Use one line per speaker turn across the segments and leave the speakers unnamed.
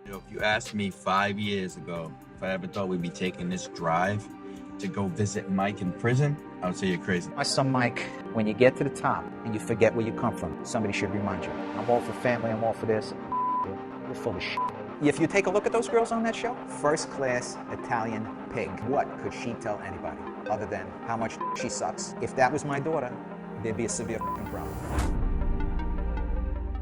You know, if you asked me 5 years ago if I ever thought we'd be taking this drive to go visit Mike in prison, I would say you're crazy.
My son Mike, when you get to the top and you forget where you come from, somebody should remind you. I'm all for family, I'm all for this. You're full of shit. If you take a look at those girls on that show, first class Italian pig. What could she tell anybody other than how much she sucks? If that was my daughter, there'd be a severe problem.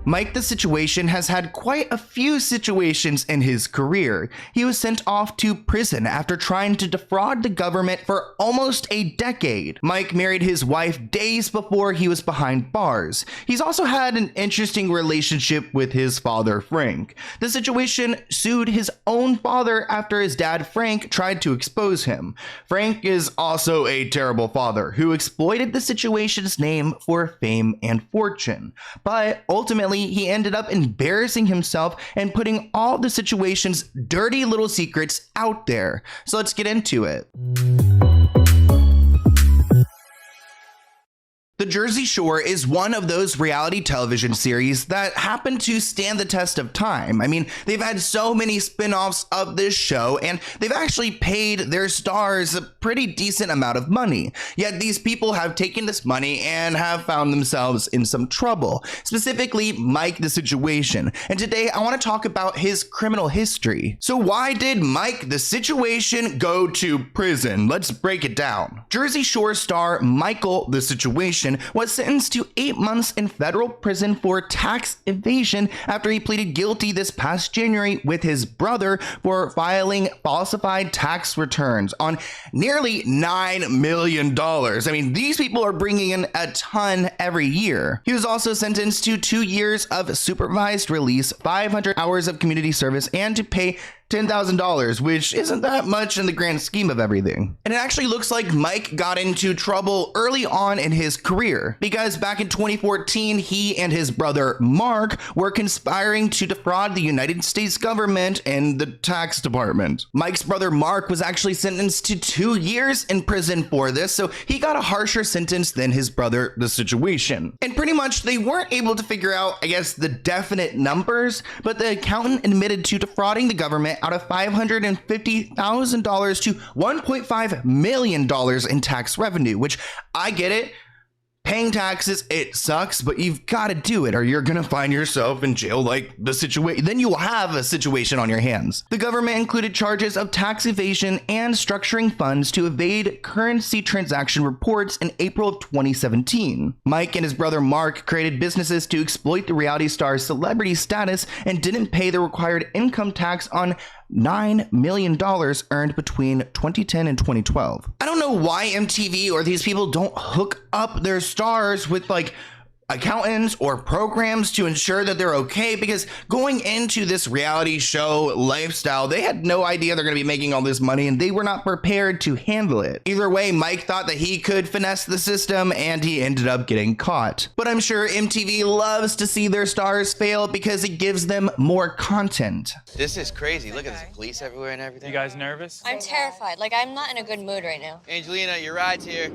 Mike the Situation has had quite a few situations in his career. He was sent off to prison after trying to defraud the government for almost a decade. Mike married his wife days before he was behind bars. He's also had an interesting relationship with his father, Frank. The Situation sued his own father after his dad, Frank, tried to expose him. Frank is also a terrible father who exploited the Situation's name for fame and fortune. But ultimately, he ended up embarrassing himself and putting all the Situation's dirty little secrets out there. So let's get into it. The Jersey Shore is one of those reality television series that happen to stand the test of time. I mean, they've had so many spin-offs of this show, and they've actually paid their stars a pretty decent amount of money. Yet these people have taken this money and have found themselves in some trouble, specifically Mike the Situation. And today I want to talk about his criminal history. So why did Mike the Situation go to prison? Let's break it down. Jersey Shore star Michael the Situation was sentenced to 8 months in federal prison for tax evasion after he pleaded guilty this past January with his brother for filing falsified tax returns on nearly $9 million. I mean, these people are bringing in a ton every year. He was also sentenced to 2 years of supervised release, 500 hours of community service, and to pay $10,000, which isn't that much in the grand scheme of everything. And it actually looks like Mike got into trouble early on in his career, because back in 2014, he and his brother Mark were conspiring to defraud the United States government and the tax department. Mike's brother Mark was actually sentenced to 2 years in prison for this, so he got a harsher sentence than his brother the Situation. And pretty much they weren't able to figure out, I guess, the definite numbers, but the accountant admitted to defrauding the government out of $550,000 to $1.5 million in tax revenue, which I get it. Paying taxes, it sucks, but you've got to do it or you're going to find yourself in jail like the situation. Then you will have a situation on your hands. The government included charges of tax evasion and structuring funds to evade currency transaction reports in April of 2017. Mike and his brother Mark created businesses to exploit the reality star's celebrity status and didn't pay the required income tax on $9 million earned between 2010 and 2012. I don't know why MTV or these people don't hook up their stars with like accountants or programs to ensure that they're okay, because going into this reality show lifestyle, they had no idea they're going to be making all this money and they were not prepared to handle it. Either way, Mike thought that he could finesse the system and he ended up getting caught. But I'm sure MTV loves to see their stars fail because it gives them more content.
This is crazy. Look at this police everywhere and everything.
You guys nervous?
I'm terrified. Like, I'm not in a good mood right now.
Angelina, your ride's here.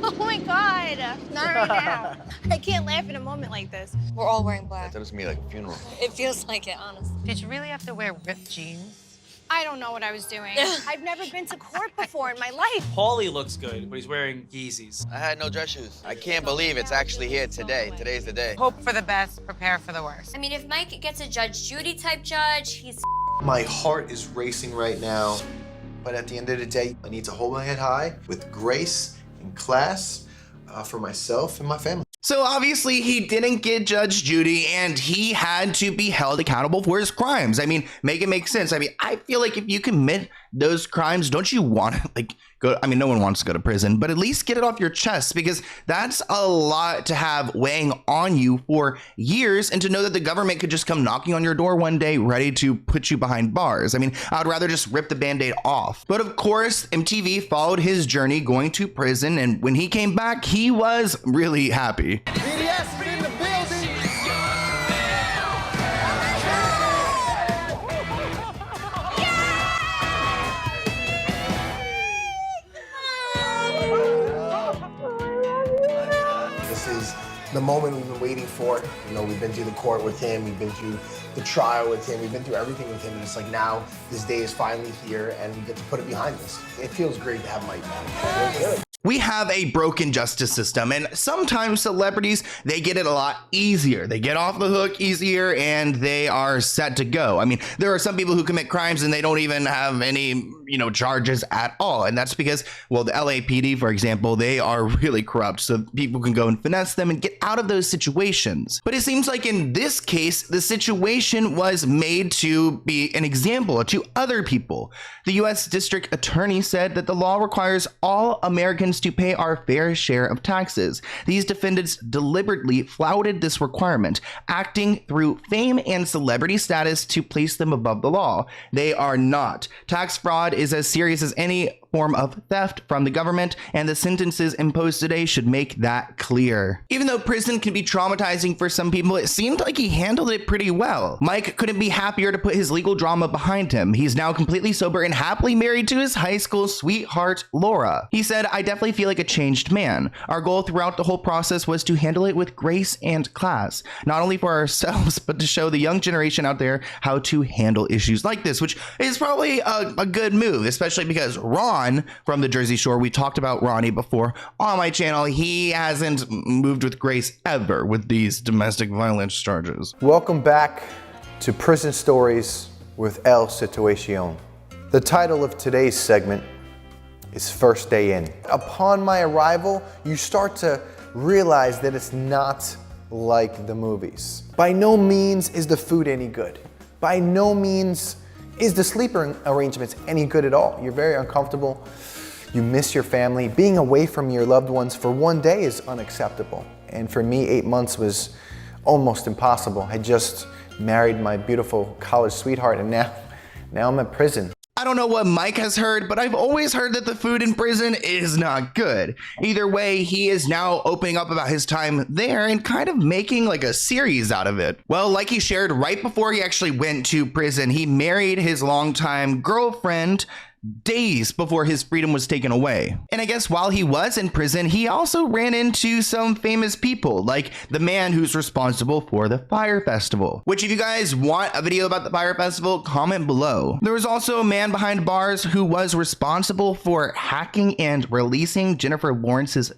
Oh my God, not right now. I can't laugh in a moment like this.
We're all wearing black.
That was me like a funeral.
It feels like it, honestly.
Did you really have to wear ripped jeans?
I don't know what I was doing. I've never been to court before in my life.
Paulie looks good, but he's wearing Yeezys.
I had no dress shoes. I can't believe it's actually here today. Today's the day.
Hope for the best, prepare for the worst.
I mean, if Mike gets a Judge Judy type judge, he's
My heart is racing right now, but at the end of the day, I need to hold my head high with grace and class for myself and my family.
So obviously he didn't get Judge Judy and he had to be held accountable for his crimes. I mean, make it make sense. I mean, I feel like if you commit those crimes, don't you want to like go? I mean, no one wants to go to prison, but at least get it off your chest, because that's a lot to have weighing on you for years, and to know that the government could just come knocking on your door one day ready to put you behind bars. I mean, I'd rather just rip the band-aid off. But of course, MTV followed his journey going to prison, and when he came back, he was really happy.
BDS is in the building.
This is the moment we've been waiting for. before. You know, we've been through the court with him, we've been through the trial with him, we've been through everything with him, and it's like now this day is finally here and we get to put it behind us. It feels great to have Mike back. It feels good.
We have a broken justice system, and sometimes celebrities, they get it a lot easier. They get off the hook easier and they are set to go. I mean, there are some people who commit crimes and they don't even have any, charges at all. And that's because, well, the LAPD, for example, they are really corrupt. So people can go and finesse them and get out of those situations. But it seems like in this case, the situation was made to be an example to other people. The U.S. District Attorney said that the law requires all Americans to pay our fair share of taxes. These defendants deliberately flouted this requirement, acting through fame and celebrity status to place them above the law. They are not. Tax fraud is as serious as any form of theft from the government, and the sentences imposed today should make that clear. Even though prison can be traumatizing for some people, it seemed like he handled it pretty well. Mike couldn't be happier to put his legal drama behind him. He's now completely sober and happily married to his high school sweetheart, Laura. He said, "I definitely feel like a changed man. Our goal throughout the whole process was to handle it with grace and class, not only for ourselves, but to show the young generation out there how to handle issues like this," which is probably a good move, especially because Ron from the Jersey Shore, we talked about Ronnie before on my channel. He hasn't moved with grace ever with these domestic violence charges.
Welcome back to Prison Stories with El Situacion. The title of today's segment is First Day In. Upon my arrival, you start to realize that it's not like the movies. By no means is the food any good. By no means is the sleeping arrangements any good at all. You're very uncomfortable. You miss your family. Being away from your loved ones for one day is unacceptable. And for me, 8 months was almost impossible. I just married my beautiful college sweetheart, and now I'm in prison.
I don't know what Mike has heard, but I've always heard that the food in prison is not good. Either way, he is now opening up about his time there and kind of making like a series out of it. Well, like he shared right before he actually went to prison, he married his longtime girlfriend days before his freedom was taken away. And I guess while he was in prison, he also ran into some famous people, like the man who's responsible for the Fire Festival, which if you guys want a video about the Fire Festival, comment below. There was also a man behind bars who was responsible for hacking and releasing Jennifer Lawrence's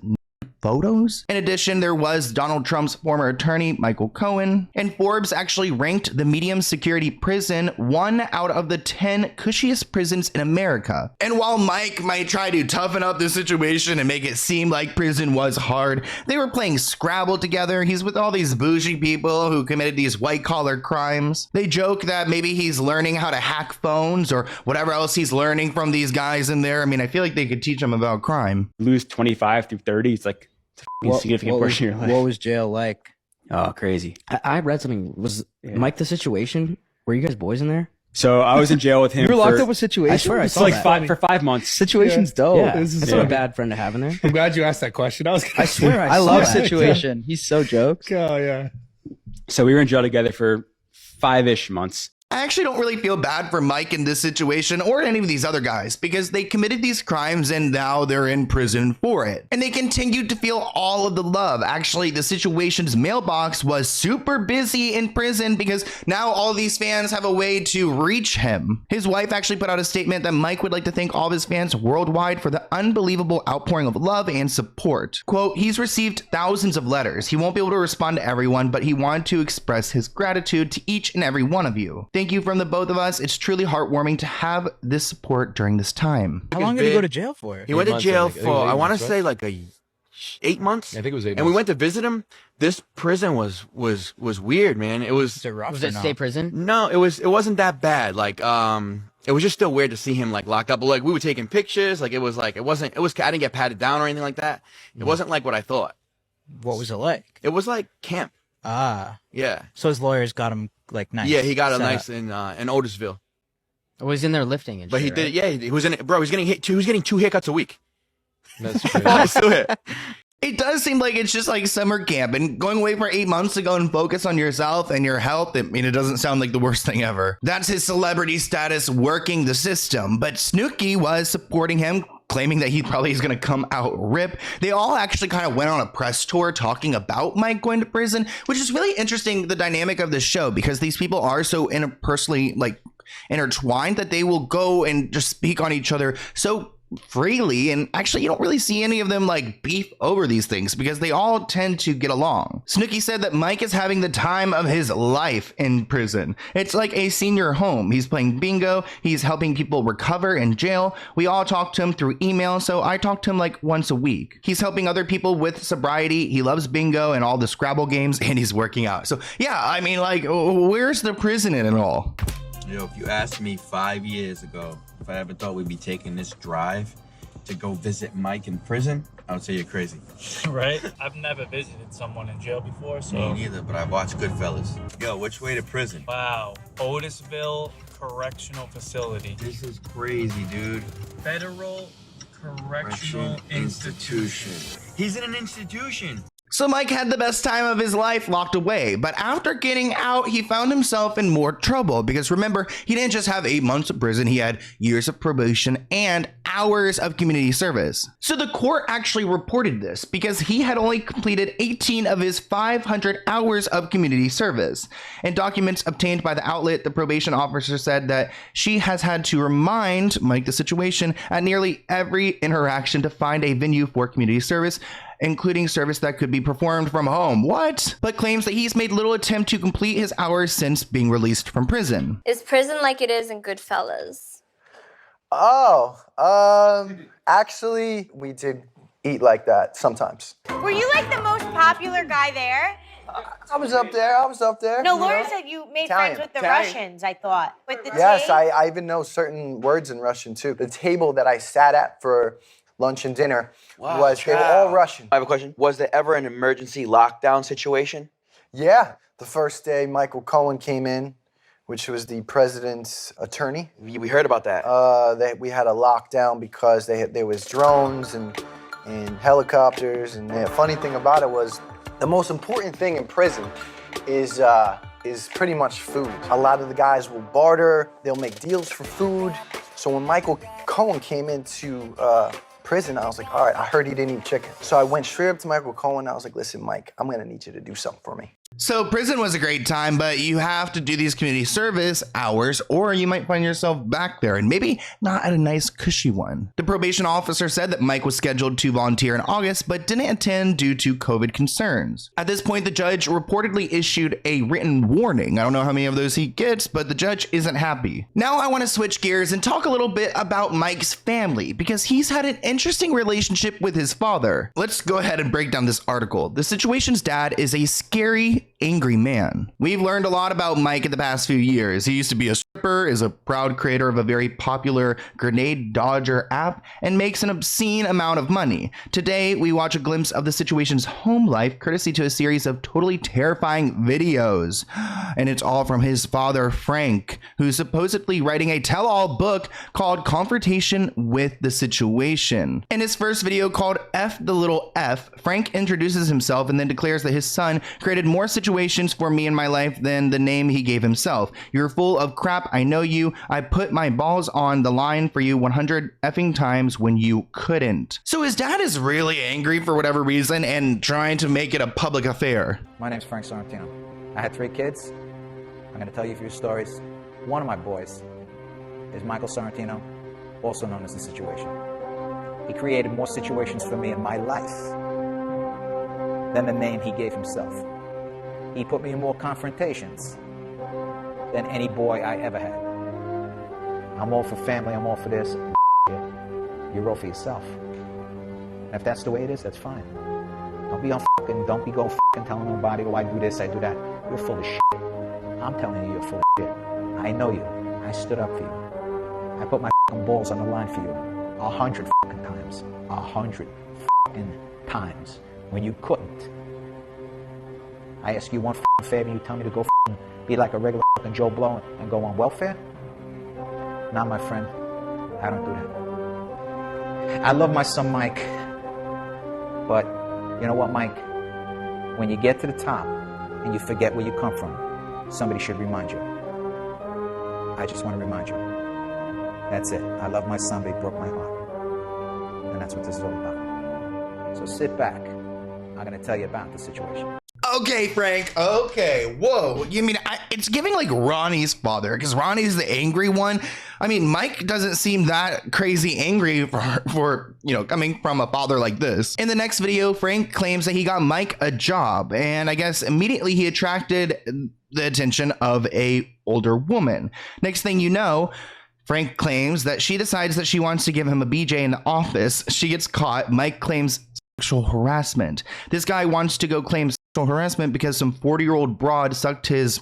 photos. In addition, there was Donald Trump's former attorney, Michael Cohen, and Forbes actually ranked the medium security prison 1 out of the 10 cushiest prisons in America. And while Mike might try to toughen up the situation and make it seem like prison was hard, they were playing Scrabble together. He's with all these bougie people who committed these white collar crimes. They joke that maybe he's learning how to hack phones or whatever else he's learning from these guys in there. I mean, I feel like they could teach him about crime.
Lose 25 through 30, it's like a significant portion of your life.
What was jail like?
Oh, crazy.
I read something. Was Mike the Situation? Were you guys boys in there?
So I was in jail with him.
You were locked up with Situation? I swear I saw that.
For 5 months.
Situation's dope.
Yeah.
That's not a bad friend to have in there.
I'm glad you asked that question. I
swear I love Situation. He's so jokes.
Oh, yeah.
So we were in jail together for 5-ish months.
I actually don't really feel bad for Mike in this situation or any of these other guys because they committed these crimes and now they're in prison for it. And they continued to feel all of the love. Actually, the Situation's mailbox was super busy in prison because now all these fans have a way to reach him. His wife actually put out a statement that Mike would like to thank all of his fans worldwide for the unbelievable outpouring of love and support. Quote, "He's received thousands of letters. He won't be able to respond to everyone, but he wanted to express his gratitude to each and every one of you. Thank you from the both of us. It's truly heartwarming to have this support during this time."
How long did he go to jail for?
He went to jail for, I want to say like 8 months.
I think it was 8 months.
And we went to visit him. This prison was weird, man. It was.
Was it state prison?
No, it wasn't that bad. Like, it was just still weird to see him like locked up. But like we were taking pictures. Like it was. I didn't get patted down or anything like that. It wasn't like what I thought.
What was it like?
It was like camp.
Ah.
Yeah.
So his lawyers got him like nice.
Yeah, he got a nice in Otisville.
Oh, he's in there lifting and
but
shit,
he did.
right?
Yeah, he was in it, bro. He was getting 2 haircuts a week.
That's crazy.
It does seem like it's just like summer camp and going away for 8 months to go and focus on yourself and your health. I mean, it doesn't sound like the worst thing ever. That's his celebrity status working the system, but Snooki was supporting him claiming that he probably is going to come out rip. They all actually kind of went on a press tour talking about Mike going to prison, which is really interesting, the dynamic of this show, because these people are so interpersonally like intertwined that they will go and just speak on each other so freely, and actually you don't really see any of them like beef over these things because they all tend to get along. Snooki said that Mike is having the time of his life in prison. It's like a senior home. He's playing bingo, he's helping people recover in jail. We all talk to him through email, so I talk to him like once a week. He's helping other people with sobriety, he loves bingo and all the Scrabble games, and he's working out. So yeah, I mean, like, where's the prison in it all?
If you asked me 5 years ago if I ever thought we'd be taking this drive to go visit Mike in prison, I would say you're crazy.
Right? I've never visited someone in jail before, so.
Me neither, but I've watched Goodfellas. Yo, which way to prison?
Wow. Otisville Correctional Facility.
This is crazy, dude.
Federal Correctional Institution.
He's in an institution.
So Mike had the best time of his life locked away, but after getting out, he found himself in more trouble because remember, he didn't just have 8 months of prison, he had years of probation and hours of community service. So the court actually reported this because he had only completed 18 of his 500 hours of community service. In documents obtained by the outlet, the probation officer said that she has had to remind Mike the situation at nearly every interaction to find a venue for community service, including service that could be performed from home. What? But claims that he's made little attempt to complete his hours since being released from prison.
Is prison like it is in Goodfellas?
Actually, we did eat like that sometimes.
Were you like the most popular guy there?
I was up there.
No,
you
Laura
know?
said you made
Italian.
friends with the Russians, I thought. With the
Yes,
tea?
I even know certain words in Russian too. The table that I sat at for lunch and dinner they were all Russian.
I have a question. Was there ever an emergency lockdown situation?
Yeah, the first day Michael Cohen came in, which was the president's attorney.
We heard about that.
We had a lockdown because there was drones and helicopters. And the funny thing about it was the most important thing in prison is pretty much food. A lot of the guys will barter. They'll make deals for food. So when Michael Cohen came into prison, I was like, all right, I heard he didn't eat chicken. So I went straight up to Michael Cohen. I was like, listen, Mike, I'm gonna need you to do something for me.
So prison was a great time, but you have to do these community service hours or you might find yourself back there and maybe not at a nice cushy one. The probation officer said that Mike was scheduled to volunteer in August, but didn't attend due to COVID concerns. At this point, the judge reportedly issued a written warning. I don't know how many of those he gets, but the judge isn't happy. Now I want to switch gears and talk a little bit about Mike's family because he's had an interesting relationship with his father. Let's go ahead and break down this article. The situation's dad is a scary, angry man. We've learned a lot about Mike in the past few years. He used to be a stripper, is a proud creator of a very popular grenade dodger app, and makes an obscene amount of money. Today, we watch a glimpse of the situation's home life courtesy to a series of totally terrifying videos. And it's all from his father, Frank, who's supposedly writing a tell-all book called Confrontation with the Situation. In his first video called F the Little F, Frank introduces himself and then declares that his son created more situations for me in my life than the name he gave himself. You're full of crap, I know you. I put my balls on the line for you 100 effing times when you couldn't. So his dad is really angry for whatever reason and trying to make it a public affair.
My name's Frank Sorrentino. I had 3 kids. I'm going to tell you a few stories. One of my boys is Michael Sorrentino, also known as The Situation. He created more situations for me in my life than the name he gave himself. He put me in more confrontations than any boy I ever had. I'm all for family, I'm all for this. You're all for yourself. And if that's the way it is, that's fine. Don't be going fucking telling nobody, oh, I do this, I do that. You're full of shit. I'm telling you, you're full of shit. I know you. I stood up for you. I put my fucking balls on the line for you 100 fucking times. 100 fucking times when you couldn't. I ask you one fucking favor and you tell me to go fucking be like a regular fucking Joe Blow and go on welfare? Not my friend. I don't do that. I love my son Mike. But you know what, Mike? When you get to the top and you forget where you come from, somebody should remind you. I just want to remind you. That's it. I love my son, but he broke my heart. that's what this is all about. So sit back. I'm going to tell you about the situation.
Okay, Frank. Okay. Whoa. You mean it's giving like Ronnie's father, because Ronnie's the angry one. I mean, Mike doesn't seem that crazy angry for coming from a father like this. In the next video, Frank claims that he got Mike a job, and I guess immediately he attracted the attention of a older woman. Next thing you know, Frank claims that she decides that she wants to give him a BJ in the office. She gets caught. Mike claims sexual harassment. This guy wants to go claim sexual harassment because some 40-year-old broad sucked his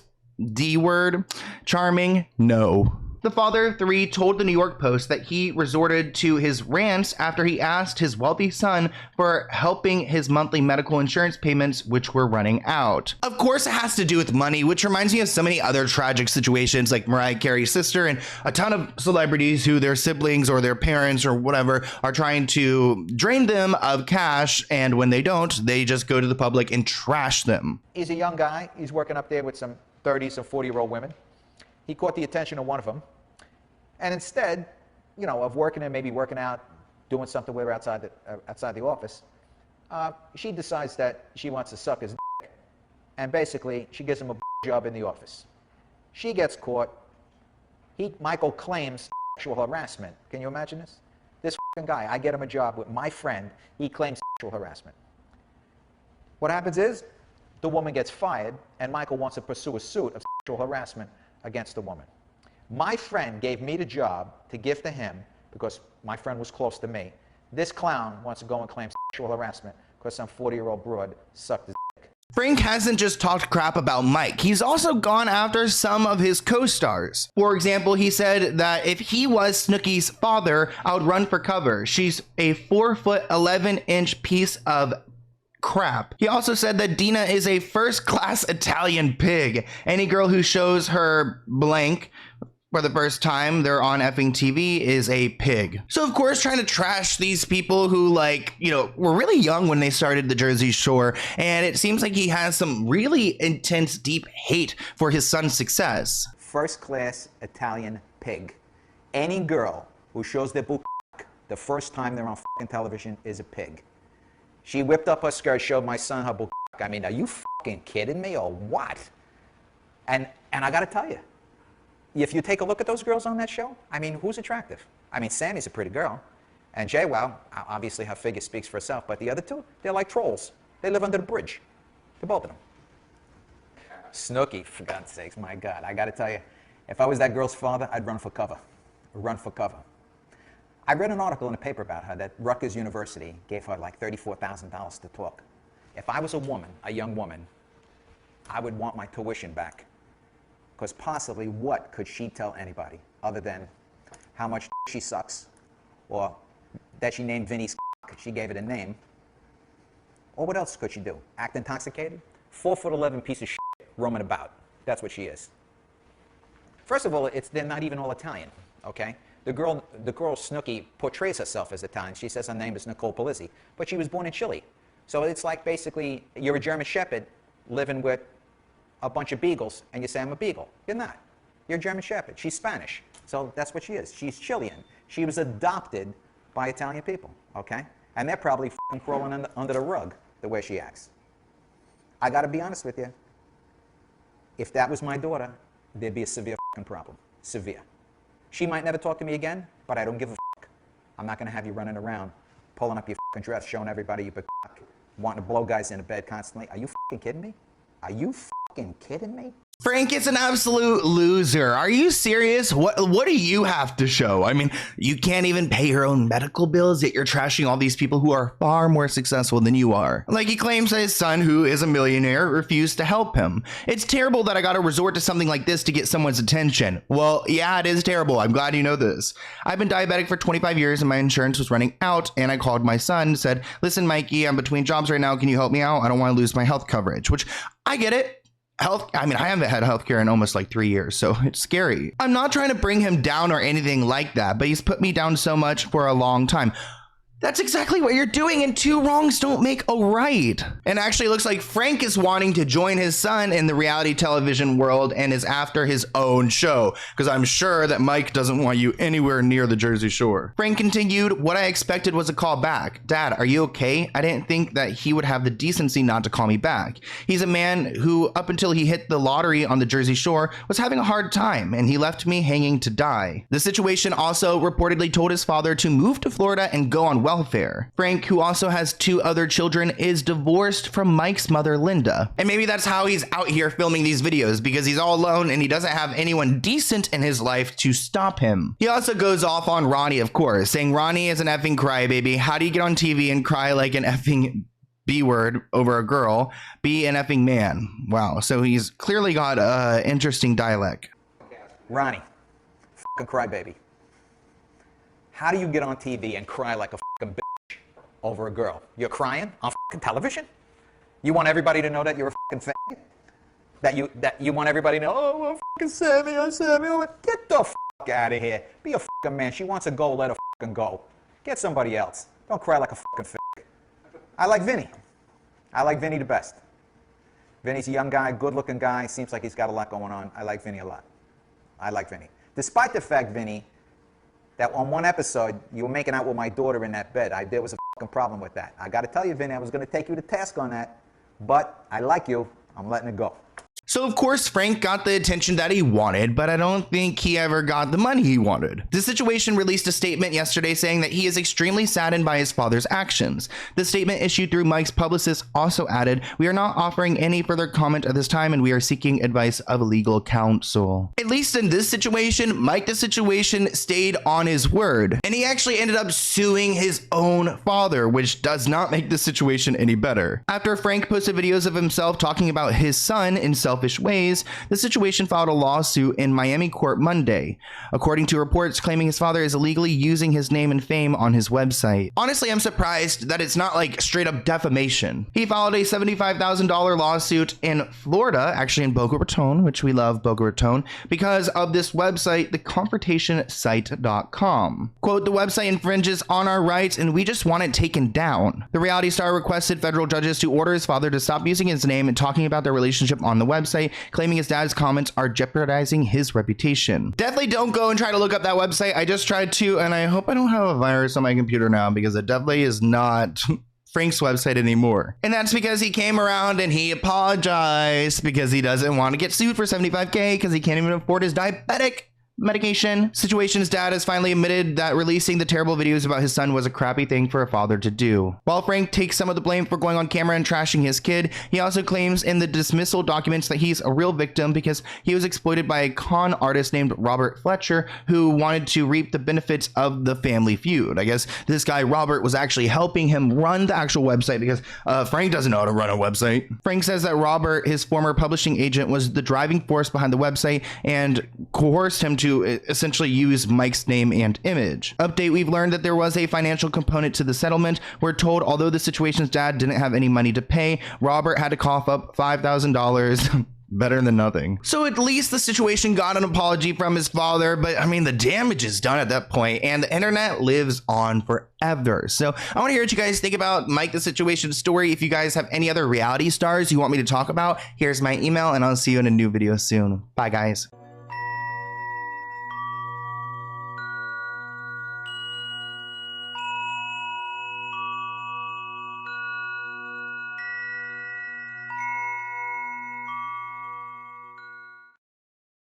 D word. Charming? No. The father of three told the New York Post that he resorted to his rants after he asked his wealthy son for helping his monthly medical insurance payments, which were running out. Of course, it has to do with money, which reminds me of so many other tragic situations like Mariah Carey's sister and a ton of celebrities who their siblings or their parents or whatever are trying to drain them of cash, and when they don't, they just go to the public and trash them.
He's a young guy. He's working up there with some 30, some 40-year-old women. He caught the attention of one of them. And instead, of working and maybe working out, doing something with her outside the office, she decides that she wants to suck his dick. And basically, she gives him a job in the office. She gets caught. Michael claims sexual harassment. Can you imagine this? This guy, I get him a job with my friend. He claims sexual harassment. What happens is, the woman gets fired, and Michael wants to pursue a suit of sexual harassment against the woman. My friend gave me the job to give to him because my friend was close to me. This clown wants to go and claim sexual harassment because some 40-year-old broad sucked his dick.
Frank hasn't just talked crap about Mike. He's also gone after some of his co-stars. For example, he said that if he was Snooki's father, I would run for cover. She's a 4', 11-inch piece of crap. He also said that Dina is a first-class Italian pig. Any girl who shows her blank for the first time they're on effing TV is a pig. So of course, trying to trash these people who were really young when they started the Jersey Shore, and it seems like he has some really intense, deep hate for his son's success.
First-class Italian pig. Any girl who shows their boob the first time they're on fucking television is a pig. She whipped up her skirt, showed my son her boob. I mean, are you fucking kidding me or what? And I gotta tell you, if you take a look at those girls on that show, I mean, who's attractive? I mean, Sammy's a pretty girl. And Jay, well, obviously her figure speaks for itself. But the other two, they're like trolls. They live under the bridge. The both of them. Snooki, for God's sakes, my God. I got to tell you, if I was that girl's father, I'd run for cover. Run for cover. I read an article in the paper about her that Rutgers University gave her like $34,000 to talk. If I was a woman, a young woman, I would want my tuition back. Because possibly what could she tell anybody other than how much she sucks, or that she named Vinny's she gave it a name, or what else could she do? Act intoxicated? 4'11" piece of shit roaming about. That's what she is. First of all, they're not even all Italian, okay? The girl Snooki portrays herself as Italian. She says her name is Nicole Polizzi, but she was born in Chile. So it's like basically you're a German Shepherd living with a bunch of beagles, and you say, I'm a beagle. You're not. You're a German Shepherd. She's Spanish. So that's what she is. She's Chilean. She was adopted by Italian people, okay? And they're probably f***ing crawling under the rug the way she acts. I got to be honest with you. If that was my daughter, there'd be a severe f***ing problem. Severe. She might never talk to me again, but I don't give a f***. I'm not going to have you running around, pulling up your f***ing dress, showing everybody you wanting to blow guys in the bed constantly. Are you f***ing kidding me? Are you f***ing kidding me?
Frank is an absolute loser. Are you serious? What do you have to show? I mean, you can't even pay your own medical bills, yet you're trashing all these people who are far more successful than you are. Like he claims that his son, who is a millionaire, refused to help him. It's terrible that I got to resort to something like this to get someone's attention. Well, yeah, it is terrible. I'm glad you know this. I've been diabetic for 25 years and my insurance was running out, and I called my son and said, listen, Mikey, I'm between jobs right now. Can you help me out? I don't want to lose my health coverage, which I get it. I haven't had healthcare in almost like 3 years, so it's scary. I'm not trying to bring him down or anything like that, but he's put me down so much for a long time. That's exactly what you're doing, and two wrongs don't make a right. And actually, it looks like Frank is wanting to join his son in the reality television world and is after his own show, because I'm sure that Mike doesn't want you anywhere near the Jersey Shore. Frank continued, what I expected was a call back. Dad, are you okay? I didn't think that he would have the decency not to call me back. He's a man who, up until he hit the lottery on the Jersey Shore, was having a hard time, and he left me hanging to die. The situation also reportedly told his father to move to Florida and go on welfare. Frank, who also has 2 other children, is divorced from Mike's mother, Linda. And maybe that's how he's out here filming these videos, because he's all alone and he doesn't have anyone decent in his life to stop him. He also goes off on Ronnie, of course, saying Ronnie is an effing crybaby. How do you get on TV and cry like an effing B-word over a girl? Be an effing man. Wow. So he's clearly got interesting dialect.
Ronnie, fucking crybaby. How do you get on TV and cry like a fucking bitch over a girl? You're crying on fucking television? You want everybody to know that you're a fucking fag? That you want everybody to know, oh, fucking Sammy, get the fuck out of here. Be a fucking man. She wants to go, let her fucking go. Get somebody else. Don't cry like a fucking fag. I like Vinny. I like Vinny the best. Vinny's a young guy, good-looking guy. Seems like he's got a lot going on. I like Vinny a lot. I like Vinny. Despite the fact, Vinny, that on one episode, you were making out with my daughter in that bed. There was a fucking problem with that. I got to tell you, Vinny, I was going to take you to task on that. But I like you. I'm letting it go.
So of course Frank got the attention that he wanted, but I don't think he ever got the money he wanted. The situation released a statement yesterday saying that he is extremely saddened by his father's actions. The statement issued through Mike's publicist also added, we are not offering any further comment at this time and we are seeking advice of legal counsel. At least in this situation, Mike the Situation stayed on his word, and he actually ended up suing his own father, which does not make the situation any better. After Frank posted videos of himself talking about his son in selfish ways, the Situation filed a lawsuit in Miami court Monday, according to reports claiming his father is illegally using his name and fame on his website. Honestly, I'm surprised that it's not like straight up defamation. He filed a $75,000 lawsuit in Florida, actually in Boca Raton, which we love Boca Raton, because of this website, theconfrontationsite.com. Quote, the website infringes on our rights and we just want it taken down. The reality star requested federal judges to order his father to stop using his name and talking about their relationship on the website, claiming his dad's comments are jeopardizing his reputation. Definitely don't go and try to look up that website. I just tried to, and I hope I don't have a virus on my computer now, because it definitely is not Frank's website anymore. And that's because he came around and he apologized because he doesn't want to get sued for $75K because he can't even afford his diabetic medication. Situation's dad has finally admitted that releasing the terrible videos about his son was a crappy thing for a father to do. While Frank takes some of the blame for going on camera and trashing his kid, he also claims in the dismissal documents that he's a real victim because he was exploited by a con artist named Robert Fletcher who wanted to reap the benefits of the family feud. I guess this guy Robert was actually helping him run the actual website because Frank doesn't know how to run a website. Frank says that Robert, his former publishing agent, was the driving force behind the website and coerced him to essentially use Mike's name and image. Update, we've learned that there was a financial component to the settlement. We're told although the Situation's dad didn't have any money to pay, Robert had to cough up $5,000. Better than nothing. So at least the Situation got an apology from his father, but I mean, the damage is done at that point and the internet lives on forever. So I want to hear what you guys think about Mike the Situation story. If you guys have any other reality stars you want me to talk about, here's my email and I'll see you in a new video soon. Bye guys.